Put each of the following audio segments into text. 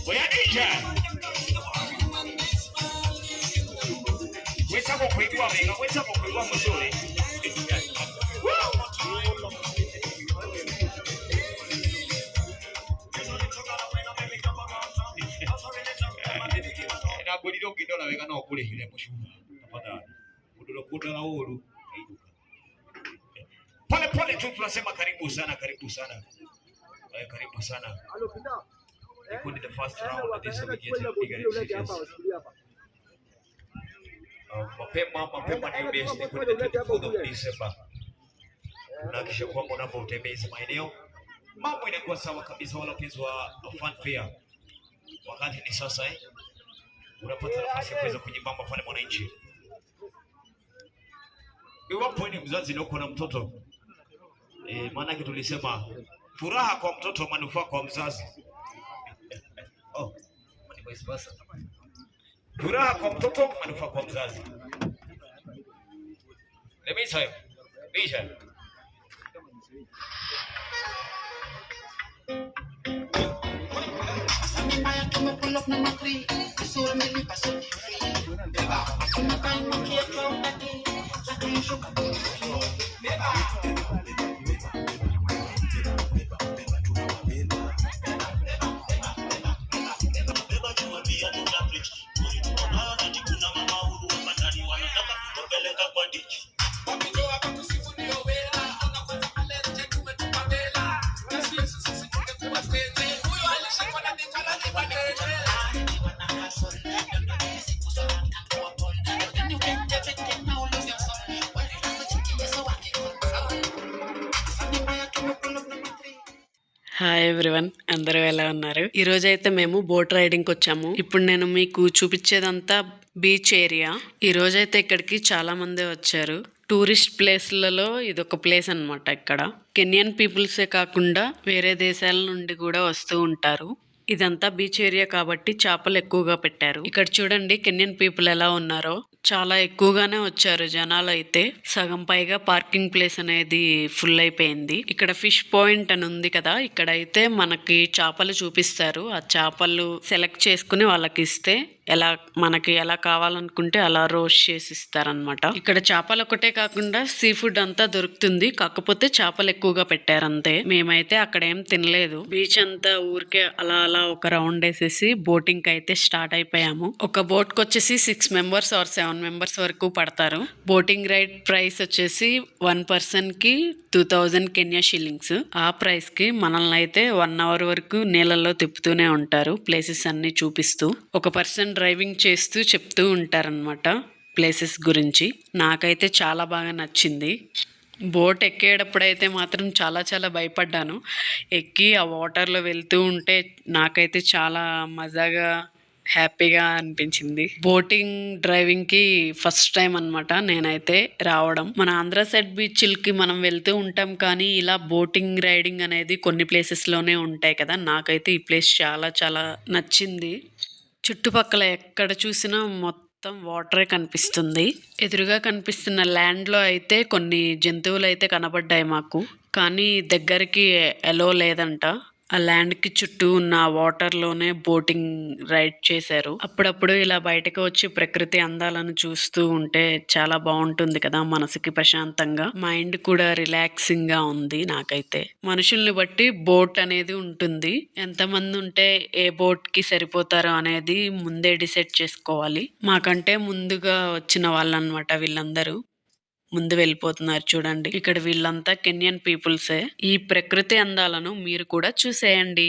Oyaninja. Wesa kukwigwa mega, wesa kukwigwa musole. Na goliro kidola wega na okulehile mushuma. Tafadhali. Kudolo kudala olu. Pole pole tu tunasema karibu sana, karibu sana. Karibu sana. Ikundi the first round this we get bigger decisions. Mapema ndio best ikundi the 24th of December. Tunahakikisha kwamba unapotembeza maeneo mambo inakuwa sawa kabisa, wala wapenzi wa fun fair. Wakati ni sasa unapata nafasi ya kuweza kujibamba pale Mwananchi. Iwapo ni mzazi na uko na mtoto maana yake tulisema furaha kwa mtoto, manufaa kwa mzazi. Oh, ni vice versa. Furaha kwa mtoto, manufaa kwa mzazi. Let me tell you. Bisha. Hi everyone, అందరూ ఎలా ఉన్నారు? ఈ రోజు అయితే మేము boat రైడింగ్కి వచ్చాము. ఇప్పుడు నేను మీకు చూపించేదంతా బీచ్ ఏరియా. ఈ రోజైతే ఇక్కడికి చాలా మంది వచ్చారు. టూరిస్ట్ ప్లేస్లలో ఇదొక ప్లేస్ అన్నమాట. ఇక్కడ కెన్యన్ పీపుల్సే కాకుండా వేరే దేశాల నుండి కూడా వస్తూ ఉంటారు. ఇదంతా బీచ్ ఏరియా కాబట్టి చేపలు ఎక్కువగా పెట్టారు. ఇక్కడ చూడండి కెన్యన్ పీపుల్ ఎలా ఉన్నారో. చాలా ఎక్కువగానే వచ్చారు జనాలు. అయితే సగం పైగా పార్కింగ్ ప్లేస్ అనేది ఫుల్ అయిపోయింది. ఇక్కడ ఫిష్ పాయింట్ అని ఉంది కదా, ఇక్కడ అయితే మనకి చేపలు చూపిస్తారు. ఆ చేపలు సెలెక్ట్ చేసుకుని వాళ్ళకి ఇస్తే మనకి ఎలా కావాలనుకుంటే అలా రోస్ట్ చేసి ఇస్తారనమాట. ఇక్కడ చేపలు ఒకటే కాకుండా సీ ఫుడ్ అంతా దొరుకుతుంది. కాకపోతే చేపలు ఎక్కువగా పెట్టారు అంతే. మేమైతే అక్కడ ఏం తినలేదు. బీచ్ అంతా ఊరికే అలా అలా ఒక రౌండ్ వేసేసి బోటింగ్ అయితే స్టార్ట్ అయిపోయాము. ఒక బోట్ కి వచ్చేసి 6 members ఆర్ 7 members వరకు పడతారు. బోటింగ్ రైడ్ ప్రైస్ వచ్చేసి 1 person కి 2000 కెన్యా షిల్లింగ్స్. ఆ ప్రైస్ కి మనల్ని అయితే 1 hour వరకు నీళ్ళల్లో తిప్పుతూనే ఉంటారు, ప్లేసెస్ అన్ని చూపిస్తూ. ఒక పర్సన్ డ్రైవింగ్ చేస్తూ చెప్తూ ఉంటారనమాట ప్లేసెస్ గురించి. నాకైతే చాలా బాగా నచ్చింది. బోట్ ఎక్కేటప్పుడైతే మాత్రం చాలా చాలా భయపడ్డాను. ఎక్కి ఆ వాటర్లో వెళ్తూ ఉంటే నాకైతే చాలా మజాగా హ్యాపీగా అనిపించింది. బోటింగ్ డ్రైవింగ్కి ఫస్ట్ టైం అనమాట నేనైతే రావడం. మన ఆంధ్ర సైడ్ బీచ్లకి మనం వెళ్తూ ఉంటాం, కానీ ఇలా బోటింగ్ రైడింగ్ అనేది కొన్ని ప్లేసెస్లోనే ఉంటాయి కదా. నాకైతే ఈ ప్లేస్ చాలా చాలా నచ్చింది. చుట్టుపక్కల ఎక్కడ చూసినా మొత్తం వాటరే కనిపిస్తుంది. ఎదురుగా కనిపిస్తున్న ల్యాండ్లో అయితే కొన్ని జంతువులు అయితే కనబడ్డాయి మాకు, కానీ దగ్గరికి ఎలో లేదంట. ఆ ల్యాండ్కి చుట్టూ ఉన్న వాటర్లోనే బోటింగ్ రైడ్ చేశారు. అప్పుడప్పుడు ఇలా బయటకు వచ్చి ప్రకృతి అందాలను చూస్తూ ఉంటే చాలా బాగుంటుంది కదా, మనసుకి ప్రశాంతంగా, మైండ్ కూడా రిలాక్సింగ్ గా ఉంది. నాకైతే మనుషుల్ని బట్టి బోట్ అనేది ఉంటుంది. ఎంతమంది ఉంటే ఏ బోట్ కి సరిపోతారో అనేది ముందే డిసైడ్ చేసుకోవాలి. మాకంటే ముందుగా వచ్చిన వాళ్ళన్నమాట వీళ్ళందరూ. ముందు వెళ్ళిపోతున్నారు చూడండి. ఇక్కడ వీళ్ళంతా కెన్యన్ పీపుల్సే. ఈ ప్రకృతి అందాలను మీరు కూడా చూసేయండి.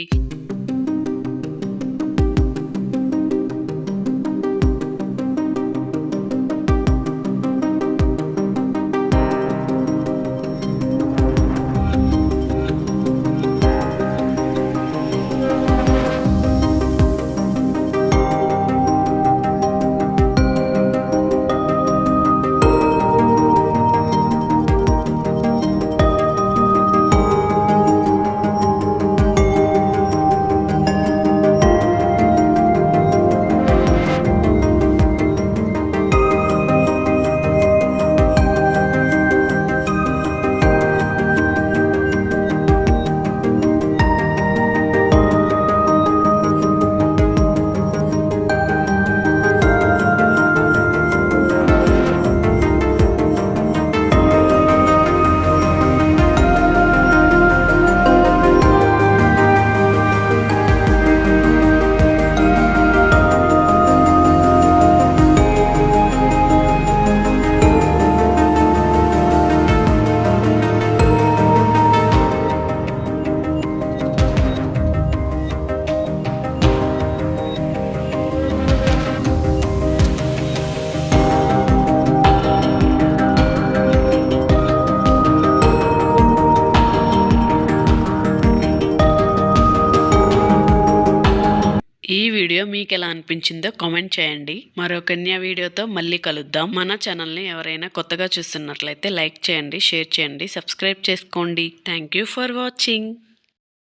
ఈ వీడియో మీకు ఎలా అనిపించిందో కామెంట్ చేయండి. మరో కన్యా వీడియోతో మళ్ళీ కలుద్దాం. మన ఛానల్ని ఎవరైనా కొత్తగా చూస్తున్నట్లయితే లైక్ చేయండి, షేర్ చేయండి, సబ్స్క్రైబ్ చేసుకోండి. Thank you for watching.